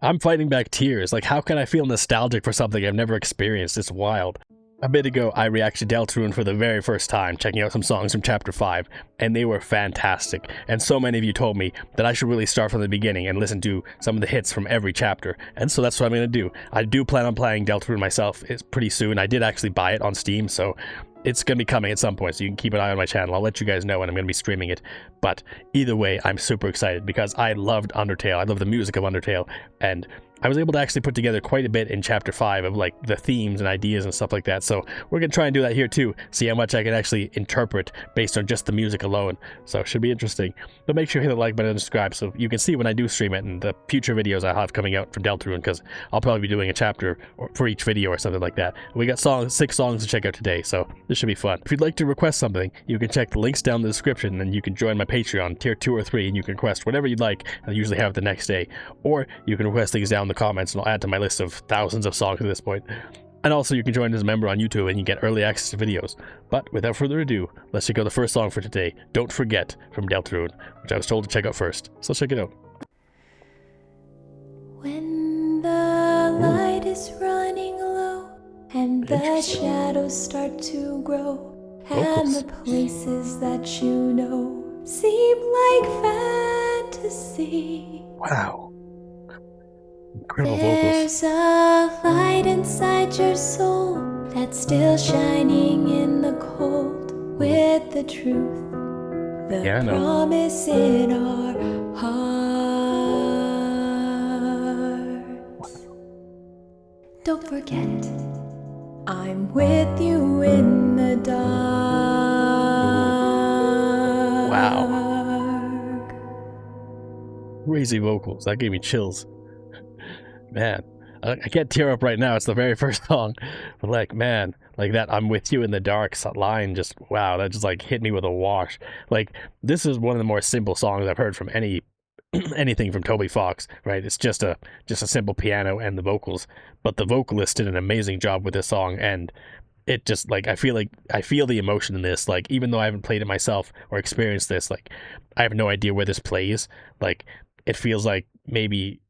I'm fighting back tears. Like, how can I feel nostalgic for something I've never experienced? It's wild. A bit ago, I reacted to Deltarune for the very first time, checking out some songs from Chapter 5, and they were fantastic. And so many of you told me that I should really start from the beginning and listen to some of the hits from every chapter, and so that's what I'm going to do. I do plan on playing Deltarune myself pretty soon. I did actually buy it on Steam, so it's going to be coming at some point, so you can keep an eye on my channel. I'll let you guys know when I'm going to be streaming it. But either way, I'm super excited because I loved Undertale. I love the music of Undertale, and I was able to actually put together quite a bit in Chapter 5 of like the themes and ideas and stuff like that. So we're going to try and do that here too. See how much I can actually interpret based on just the music alone. So it should be interesting. But make sure you hit the like button and subscribe so you can see when I do stream it and the future videos I have coming out from Deltarune, because I'll probably be doing a chapter for each video or something like that. We got 6 songs to check out today, so this should be fun. If you'd like to request something, you can check the links down in the description, and you can join my Patreon, tier 2 or 3, and you can request whatever you'd like, and I usually have it the next day. Or you can request things down in the comments, and I'll add to my list of thousands of songs at this point. And also, you can join as a member on YouTube, and you get early access to videos. But without further ado, let's check out the first song for today, Don't Forget, from Deltarune, which I was told to check out first. So let's check it out. When the light is running low, and the shadows start to grow, and the places that you know seem like fantasy. Wow. Incredible vocals. There's a light inside your soul that's still shining in the cold, with the truth, the promise in our hearts. Don't forget, I'm with you in the dark. Wow. Crazy vocals. That gave me chills. Man, I can't tear up right now. It's the very first song. But like, man, like that I'm with you in the dark line, just, wow, that just like hit me with a wash. Like, this is one of the more simple songs I've heard from anything from Toby Fox, right? It's just a simple piano and the vocals, but the vocalist did an amazing job with this song, and it just, like, I feel the emotion in this. Like, even though I haven't played it myself or experienced this, like, I have no idea where this plays. Like, it feels like maybe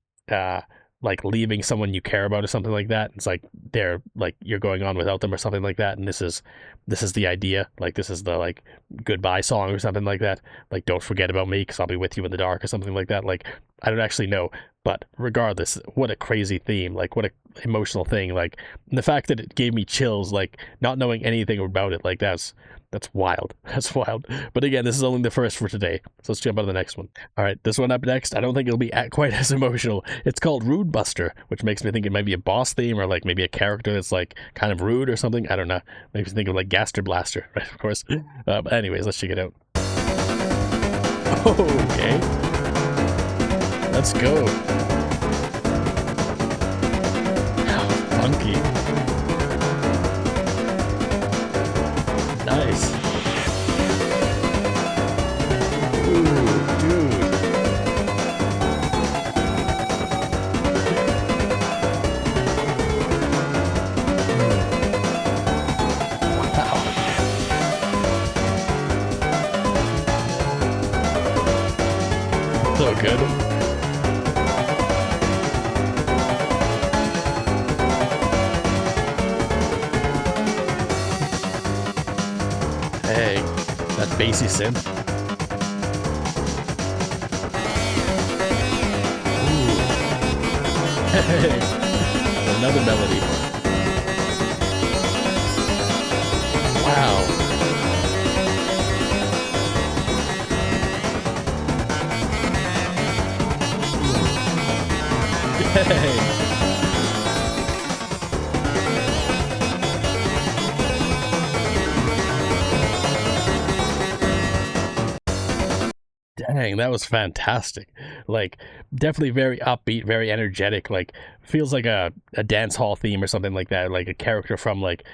like leaving someone you care about or something like that. It's like they're like, you're going on without them or something like that, and this is the idea. Like, this is the like goodbye song or something like that. Like, don't forget about me because I'll be with you in the dark or something like that. Like, I don't actually know, but regardless, what a crazy theme. Like, what a emotional thing. Like, the fact that it gave me chills, like not knowing anything about it, like that's wild. That's wild. But again, this is only the first for today, so let's jump on to the next one. All right, this one up next, I don't think it'll be quite as emotional. It's called Rude Buster, which makes me think it might be a boss theme, or like maybe a character that's like kind of rude or something. I don't know. Makes me think of like Gaster Blaster, right? Of course. But anyways, let's check it out. Okay. Let's go. How funky. Nice. Ooh, dude. Wow. So good. Hey, that bassy synth. Ooh. Hey, another melody. Wow. Hey. Dang, that was fantastic. Like, definitely very upbeat, very energetic. Like, feels like a dance hall theme or something like that. Like a character from like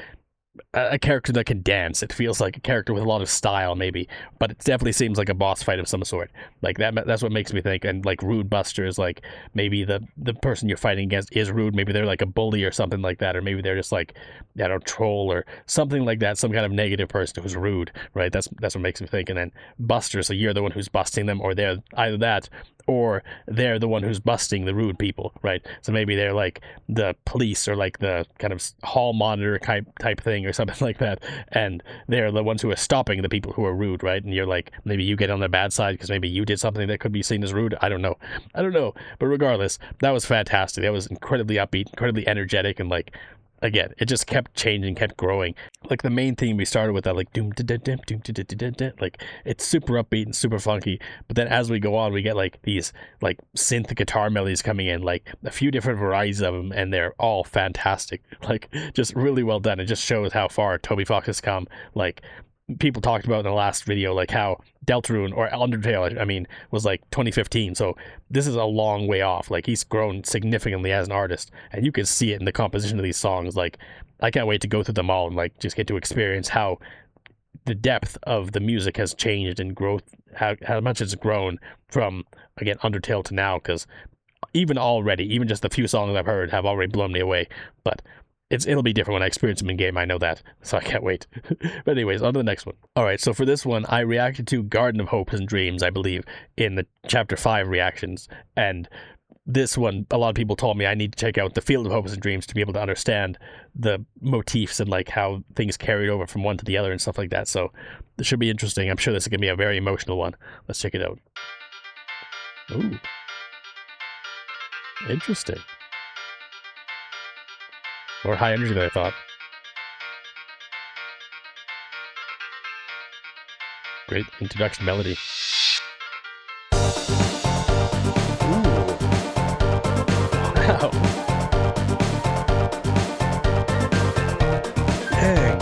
a character that can dance. It feels like a character with a lot of style, maybe, but it definitely seems like a boss fight of some sort. Like that's what makes me think. And like Rude Buster is like maybe the person you're fighting against is rude. Maybe they're like a bully or something like that, or maybe they're just like, I don't know, troll or something like that. Some kind of negative person who's rude, right? That's what makes me think. And then Buster, so you're the one who's busting them, or they're either that, or they're the one who's busting the rude people, right? So maybe they're like the police or like the kind of hall monitor type thing or something like that, and they're the ones who are stopping the people who are rude, right? And you're like, maybe you get on the bad side because maybe you did something that could be seen as rude. I don't know. But regardless, that was fantastic. That was incredibly upbeat, incredibly energetic, and like, again, it just kept changing, kept growing. Like the main theme we started with that, like doom da da doom da da da, like it's super upbeat and super funky. But then as we go on, we get like these like synth guitar melodies coming in, like a few different varieties of them, and they're all fantastic. Like just really well done. It just shows how far Toby Fox has come. Like people talked about in the last video, like how Deltarune or Undertale, I mean, was like 2015. So this is a long way off. Like he's grown significantly as an artist, and you can see it in the composition of these songs. Like I can't wait to go through them all and like just get to experience how the depth of the music has changed and growth, how much it's grown from, again, Undertale to now. Because even just the few songs I've heard have already blown me away. But it'll be different when I experience them in game. I know that, so I can't wait. But anyways, on to the next one. All right, so for this one, I reacted to Garden of Hopes and Dreams, I believe, in the Chapter 5 reactions. And this one, a lot of people told me I need to check out the Field of Hopes and Dreams to be able to understand the motifs and like how things carried over from one to the other and stuff like that. So this should be interesting. I'm sure this is going to be a very emotional one. Let's check it out. Ooh. Interesting. More high energy than I thought. Great introduction melody. Ooh. Wow. Dang.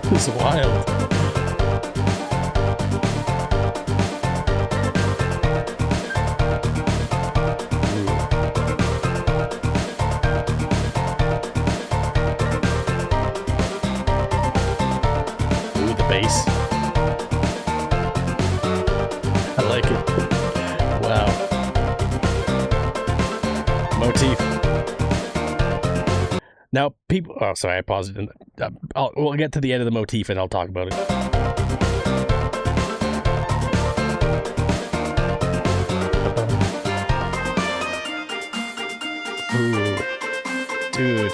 This is wild. Bass. I like it. Wow. Motif. Now, people. Oh, sorry, I paused it. We'll get to the end of the motif and I'll talk about it. Ooh. Dude.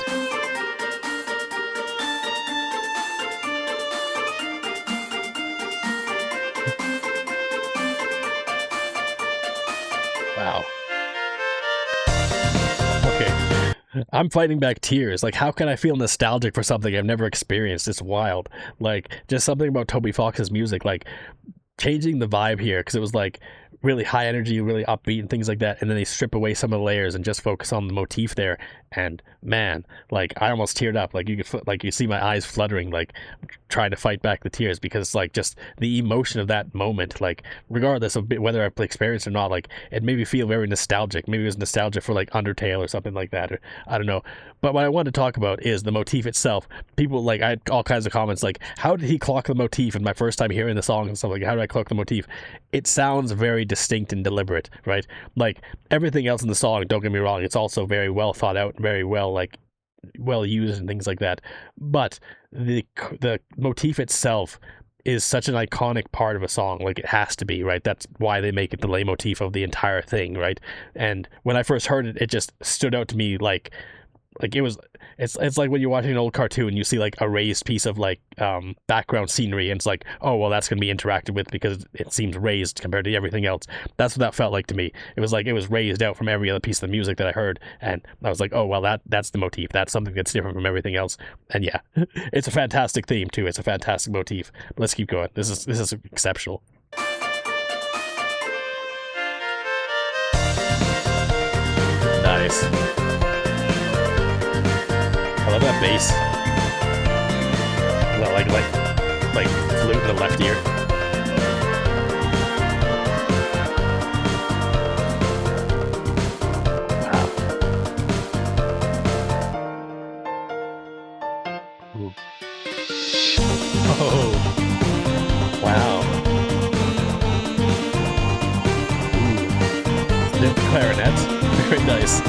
Wow. Okay. I'm fighting back tears. Like, how can I feel nostalgic for something I've never experienced? It's wild. Like, just something about Toby Fox's music, like, changing the vibe here, because it was, like, really high energy, really upbeat and things like that, and then they strip away some of the layers and just focus on the motif there, and man, like, I almost teared up. Like, you see my eyes fluttering, like, trying to fight back the tears, because, like, just the emotion of that moment, like, regardless of whether I've experienced it or not, like, it made me feel very nostalgic. Maybe it was nostalgia for, like, Undertale or something like that, or I don't know. But what I want to talk about is the motif itself. People, like, I had all kinds of comments, like, how did he clock the motif? And my first time hearing the song and stuff, like, how did I clock the motif? It sounds very distinct and deliberate, right? Like, everything else in the song, don't get me wrong, it's also very well thought out, very well, like, well used and things like that. But the motif itself is such an iconic part of a song, like it has to be, right? That's why they make it the leitmotif of the entire thing, right? And when I first heard it, it just stood out to me like it was, it's like when you're watching an old cartoon, you see like a raised piece of like background scenery, and it's like, oh well, that's gonna be interacted with because it seems raised compared to everything else. That's what that felt like to me. It was like it was raised out from every other piece of the music that I heard, and I was like, oh well, that's the motif. That's something that's different from everything else. And yeah, it's a fantastic theme too. It's a fantastic motif. But let's keep going. This is exceptional. Nice. I love that bass. Well, like flute in the left ear. Ooh. Oh, wow. Ooh. The clarinets, very nice.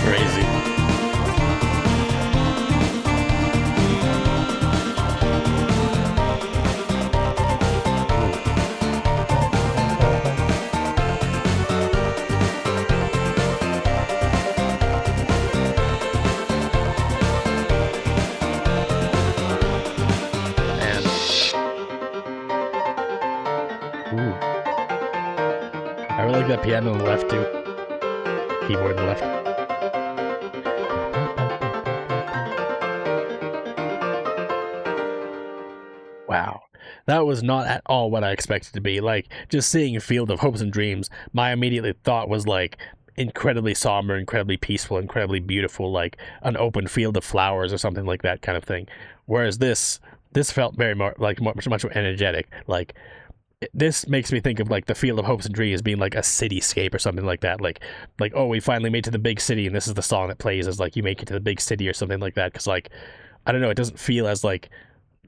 Crazy. Ooh. I really like that piano on the left too. Keyboard on the left. Wow. That was not at all what I expected to be. Like, just seeing Field of Hopes and Dreams, my immediate thought was like incredibly somber, incredibly peaceful, incredibly beautiful, like an open field of flowers or something like that kind of thing. Whereas this felt very more like much more energetic. Like, this makes me think of like the Field of Hopes and Dreams being like a cityscape or something like that. Like oh, we finally made it to the big city, and this is the song that plays as like you make it to the big city or something like that. Because like, I don't know, it doesn't feel as like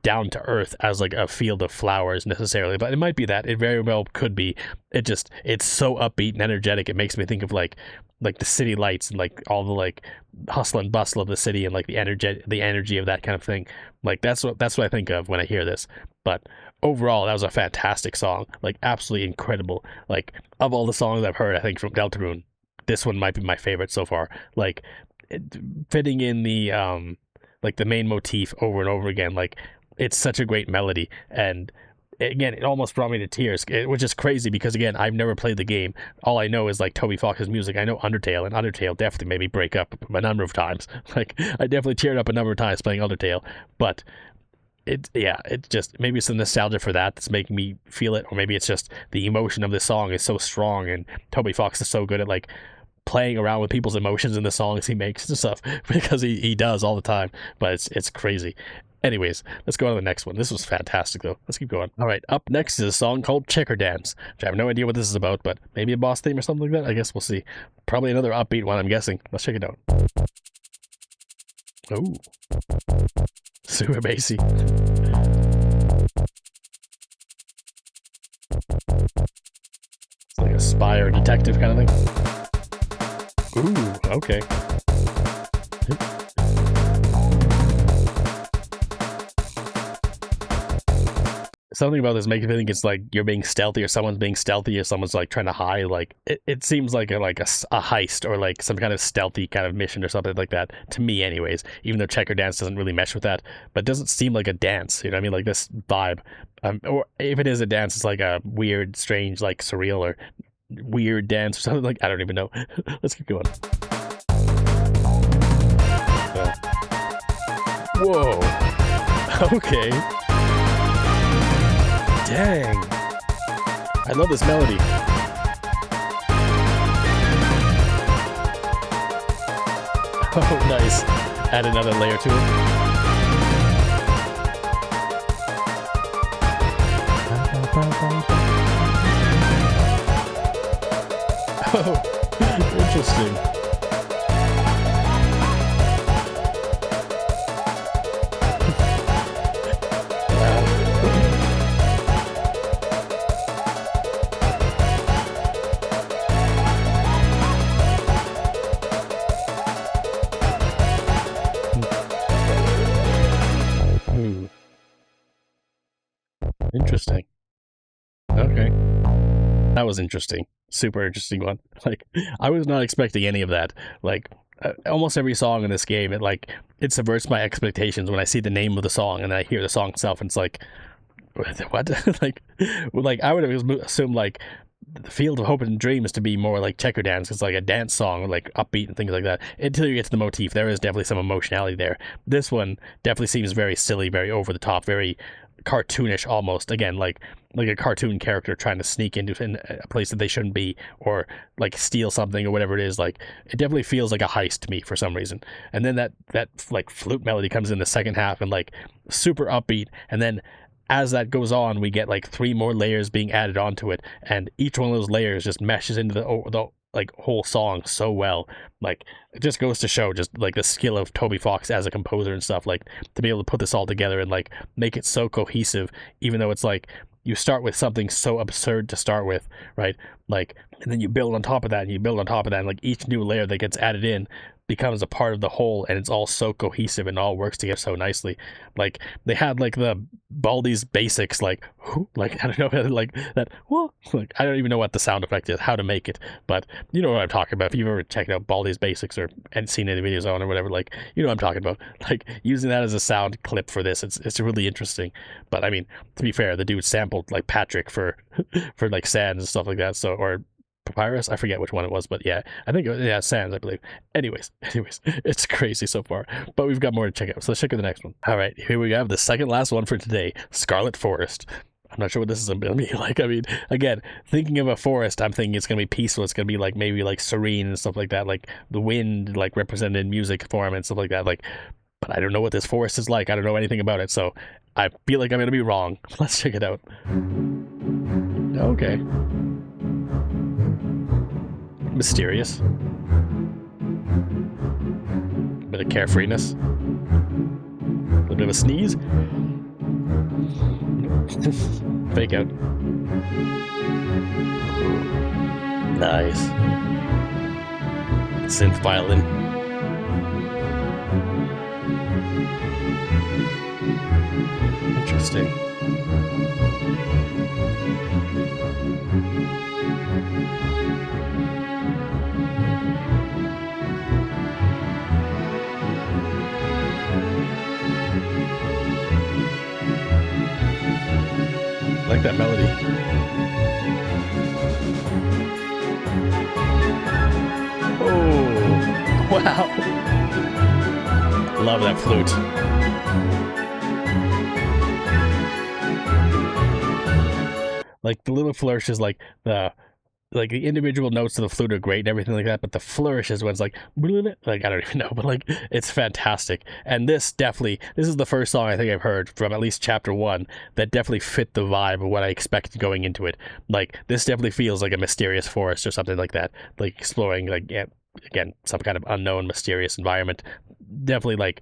down to earth as like a field of flowers necessarily, but it might be that. It very well could be. It's so upbeat and energetic. It makes me think of like the city lights and like all the like hustle and bustle of the city and like the energy of that kind of thing. Like that's what I think of when I hear this. But overall, that was a fantastic song. Like absolutely incredible. Like of all the songs I've heard, I think from Deltarune, this one might be my favorite so far. Like fitting in the like the main motif over and over again. Like it's such a great melody, and again, it almost brought me to tears, which is crazy because again, I've never played the game. All I know is like Toby Fox's music. I know Undertale, and Undertale definitely made me break up a number of times. Like I definitely teared up a number of times playing Undertale, but it's just maybe it's the nostalgia for that's making me feel it, or maybe it's just the emotion of this song is so strong, and Toby Fox is so good at like playing around with people's emotions in the songs he makes and stuff, because he does all the time. But it's crazy. Anyways, let's go on to the next one. This was fantastic, though. Let's keep going. All right, up next is a song called Checker Dance, which I have no idea what this is about, but maybe a boss theme or something like that? I guess we'll see. Probably another upbeat one, I'm guessing. Let's check it out. Ooh. Super bassy. It's like a spy or detective kind of thing. Ooh, okay. Something about this makes me think it's like you're being stealthy, or someone's being stealthy, or someone's like trying to hide. Like it seems like a heist, or like some kind of stealthy kind of mission or something like that to me, anyways. Even though Checker Dance doesn't really mesh with that, but it doesn't seem like a dance. You know what I mean? Like this vibe, or if it is a dance, it's like a weird, strange, like surreal or weird dance or something. Like I don't even know. Let's keep going. Whoa. Okay. Dang. I love this melody. Oh, nice. Add another layer to it. Oh, interesting. Interesting. Okay. That was interesting. Super interesting one. Like, I was not expecting any of that. Like, almost every song in this game, it subverts my expectations when I see the name of the song and I hear the song itself, and it's like, what? like I would have assumed like the Field of Hope and Dreams to be more like Checker Dance. It's like a dance song, like upbeat and things like that. Until you get to the motif, there is definitely some emotionality there. This one definitely seems very silly, very over the top, very cartoonish almost. Again, like a cartoon character trying to sneak into a place that they shouldn't be, or like steal something or whatever it is. Like it definitely feels like a heist to me for some reason. And then that like flute melody comes in the second half and like super upbeat, and then as that goes on, we get like 3 more layers being added onto it, and each one of those layers just meshes into the like whole song so well. Like it just goes to show just like the skill of Toby Fox as a composer and stuff, like to be able to put this all together and like make it so cohesive, even though it's like you start with something so absurd to start with, right? Like, and then you build on top of that and you build on top of that, and like each new layer that gets added in becomes a part of the whole, and it's all so cohesive and all works together so nicely. Like they had like the Baldi's basics, like I don't know, like that. Well, like I don't even know what the sound effect is, how to make it, but you know what I'm talking about. If you've ever checked out Baldi's basics or and seen any videos on or whatever, like you know what I'm talking about. Like using that as a sound clip for this, it's really interesting. But I mean, to be fair, the dude sampled like Patrick for for like Sands and stuff like that. So or Papyrus, I forget which one it was, but yeah, I think it was, yeah, Sands, I believe. Anyways, it's crazy so far, but we've got more to check out, so let's check out the next one. All right, here we have the second last one for today, Scarlet Forest. I'm not sure what this is gonna be like. I mean, again, thinking of a forest, I'm thinking it's gonna be peaceful. It's gonna be like maybe like serene and stuff like that, like the wind like represented in music form and stuff like that. Like, but I don't know what this forest is like. I don't know anything about it, so I feel like I'm gonna be wrong. Let's check it out. Okay. Mysterious. A bit of carefreeness. A little bit of a sneeze. Fake out. Nice. Synth violin. Interesting. I like that melody. Oh, wow. Love that flute. Like the little flourishes, like the individual notes of the flute are great and everything like that, but the flourishes when it's like I don't even know, but like it's fantastic. And this is the first song I think I've heard from at least chapter 1 that definitely fit the vibe of what I expected going into it. Like this definitely feels like a mysterious forest or something like that, like exploring like again some kind of unknown mysterious environment. Definitely like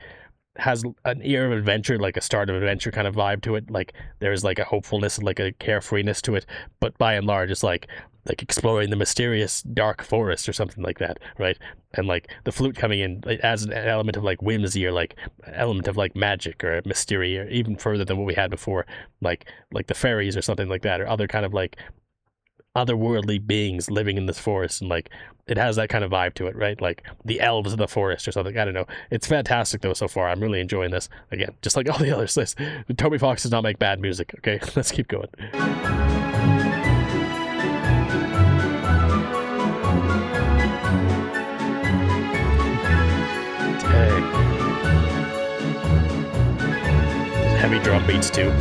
has an air of adventure, like a start of adventure kind of vibe to it. Like there's like a hopefulness and like a carefreeness to it, but by and large it's like exploring the mysterious dark forest or something like that, right? And like the flute coming in as an element of like whimsy or like an element of like magic or mystery, or even further than what we had before, like the fairies or something like that, or other kind of like otherworldly beings living in this forest, and like it has that kind of vibe to it, right? Like the elves of the forest or something. I don't know. It's fantastic though so far. I'm really enjoying this. Again, just like all the others. Toby Fox does not make bad music. Okay, let's keep going. Heavy drum beats too.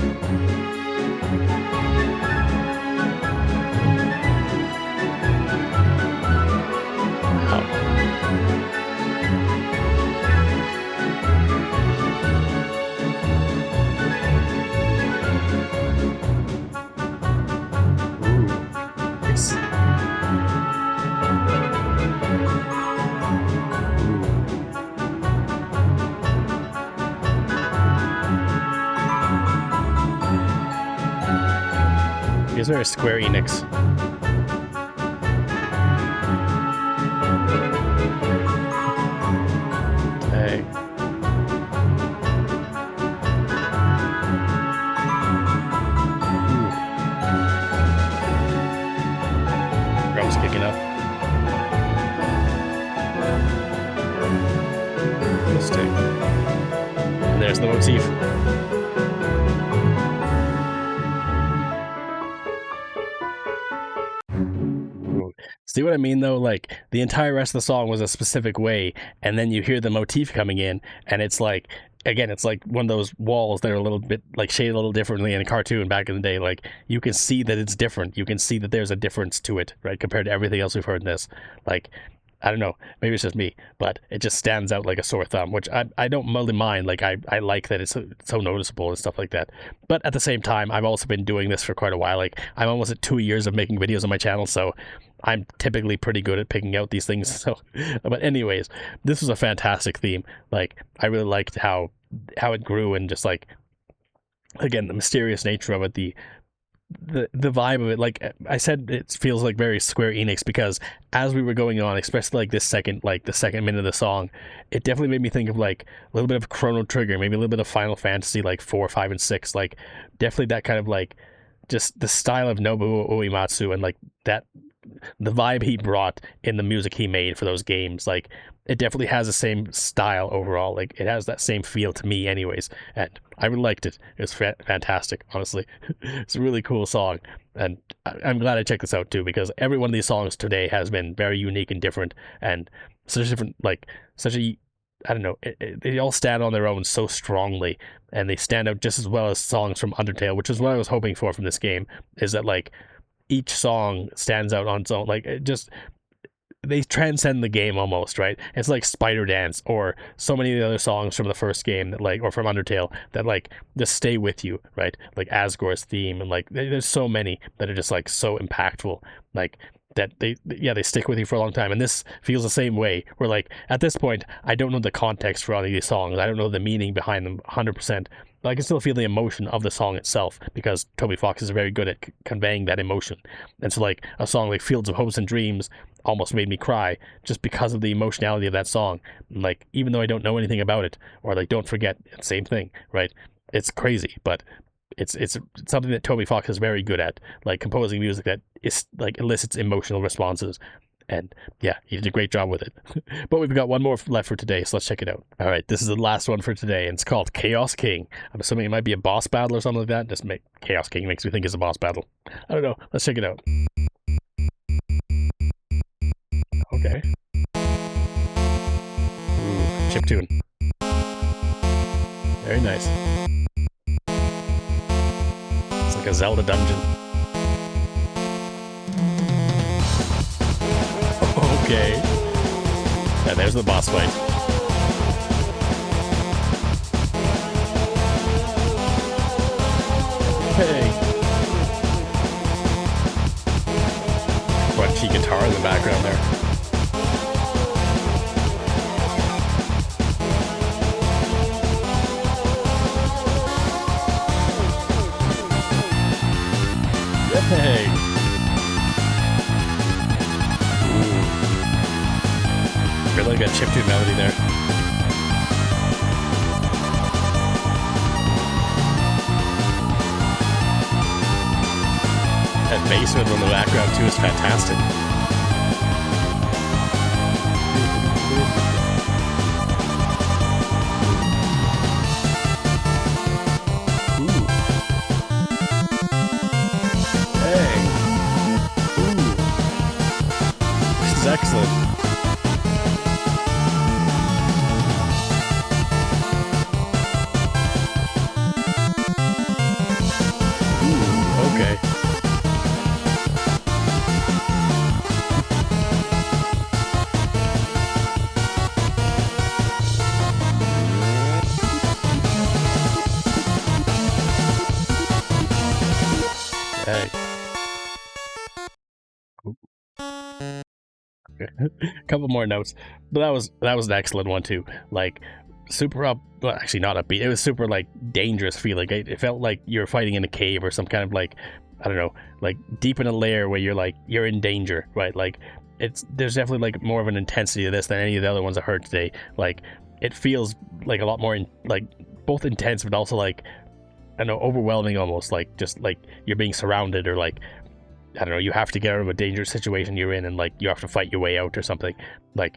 These are Square Enix. Hey. Drums kicking up. Interesting. And there's the motif. See what I mean though? Like the entire rest of the song was a specific way, and then you hear the motif coming in, and it's like again, it's like one of those walls that are a little bit like shaded a little differently in a cartoon back in the day. Like you can see that it's different. You can see that there's a difference to it, right, compared to everything else we've heard in this. Like, I don't know, maybe it's just me, but it just stands out like a sore thumb, which I don't really mind. Like I like that it's so noticeable and stuff like that. But at the same time, I've also been doing this for quite a while. Like I'm almost at 2 years of making videos on my channel, so I'm typically pretty good at picking out these things. So, but anyways, this was a fantastic theme. Like I really liked how it grew, and just like, again, the mysterious nature of it, the vibe of it. Like I said, it feels like very Square Enix, because as we were going on, especially like the second minute of the song, it definitely made me think of like a little bit of Chrono Trigger, maybe a little bit of Final Fantasy like 4, 5, and 6. Like definitely that kind of like just the style of Nobuo Uematsu, and like that the vibe he brought in the music he made for those games. Like it definitely has the same style overall. Like it has that same feel to me anyways, and I really liked it. It was fantastic, honestly. It's a really cool song, and I'm glad I checked this out too, because every one of these songs today has been very unique and different, and such a different, like such a, I don't know, they all stand on their own so strongly, and they stand out just as well as songs from Undertale, which is what I was hoping for from this game, is that like each song stands out on its own. Like it just, they transcend the game almost, right? It's like Spider Dance or so many of the other songs from the first game that like, or from Undertale, that like just stay with you, right? Like Asgore's theme, and like there's so many that are just like so impactful, like that they stick with you for a long time. And this feels the same way, where like at this point I don't know the context for all of these songs, I don't know the meaning behind them 100%, but I can still feel the emotion of the song itself, because Toby Fox is very good at conveying that emotion. And so like a song like Fields of Hopes and Dreams almost made me cry just because of the emotionality of that song. Like even though I don't know anything about it, or like Don't Forget, same thing, right? It's crazy, but it's something that Toby Fox is very good at, like composing music that is like elicits emotional responses. And yeah, he did a great job with it. But we've got one more left for today, so let's check it out. All right, this is the last one for today, and it's called Chaos King. I'm assuming it might be a boss battle or something like that. Just make Chaos King makes me think it's a boss battle. I don't know. Let's check it out. Okay. Ooh, chiptune. Very nice. It's like a Zelda dungeon. Okay. Yeah, there's the boss fight. Hey. Crunchy guitar in the background there. Hey. Really good chiptune melody there. That bass in the background too is fantastic. Ooh. Hey. Ooh. This is excellent. Okay. Hey. A couple more notes, but that was an excellent one too. Like super up, well, actually not upbeat. It was super like dangerous feeling. It felt like you're fighting in a cave or some kind of like, I don't know, like deep in a lair where you're in danger, right? Like there's definitely like more of an intensity to this than any of the other ones I heard today. Like it feels like a lot more like both intense, but also like, I don't know, overwhelming almost. Like just like you're being surrounded, or like, I don't know, you have to get out of a dangerous situation you're in, and like you have to fight your way out or something. Like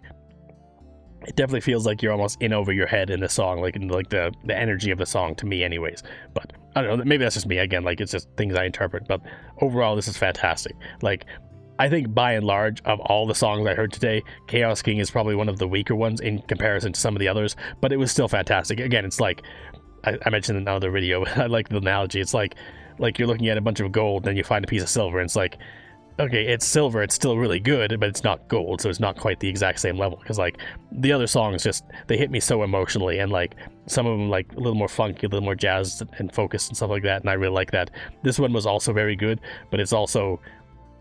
it definitely feels like you're almost in over your head in the song, like in like the energy of the song to me anyways. But I don't know, maybe that's just me again, like it's just things I interpret. But overall, this is fantastic. Like I think by and large of all the songs I heard today, Chaos King is probably one of the weaker ones in comparison to some of the others, but it was still fantastic. Again, it's like, I mentioned in another video, I like the analogy, it's like you're looking at a bunch of gold, and then you find a piece of silver, and it's like, okay, it's silver, it's still really good, but it's not gold, so it's not quite the exact same level, because like the other songs just, they hit me so emotionally, and like some of them like a little more funky, a little more jazz and focused and stuff like that, and I really like that. This one was also very good, but it's also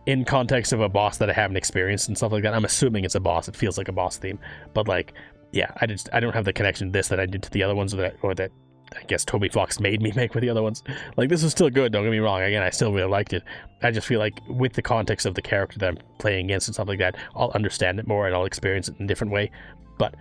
in context of a boss that I haven't experienced and stuff like that. I'm assuming it's a boss, it feels like a boss theme, but like, yeah, I don't have the connection to this that I did to the other ones, or that I guess Toby Fox made me make with the other ones. Like, this was still good, don't get me wrong. Again, I still really liked it. I just feel like with the context of the character that I'm playing against and stuff like that, I'll understand it more and I'll experience it in a different way. But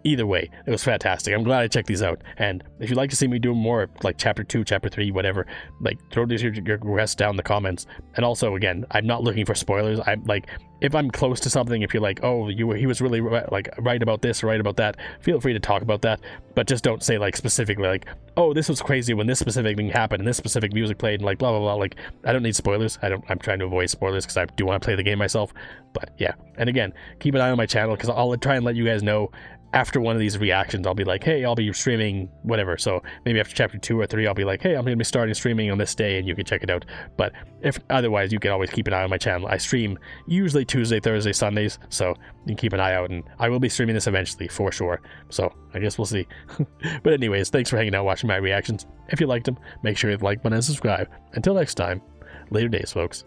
either way, it was fantastic. I'm glad I checked these out. And if you'd like to see me do more, like Chapter 2, Chapter 3, whatever, like, throw your requests down in the comments. And also, again, I'm not looking for spoilers. I'm like, if I'm close to something, if you're like, oh, he was really right about this, right about that, feel free to talk about that. But just don't say like specifically like, oh, this was crazy when this specific thing happened and this specific music played and like blah blah blah. Like, I don't need spoilers. I'm trying to avoid spoilers because I do want to play the game myself. But yeah, and again, keep an eye on my channel because I'll try and let you guys know after one of these reactions. I'll be like, hey, I'll be streaming whatever. So maybe after Chapter 2 or 3, I'll be like, hey, I'm going to be starting streaming on this day and you can check it out. But if otherwise, you can always keep an eye on my channel. I stream usually Tuesday, Thursday, Sundays, so you can keep an eye out, and I will be streaming this eventually for sure. So I guess we'll see. But anyways, thanks for hanging out watching my reactions. If you liked them, make sure you like button and subscribe. Until next time, later days, folks.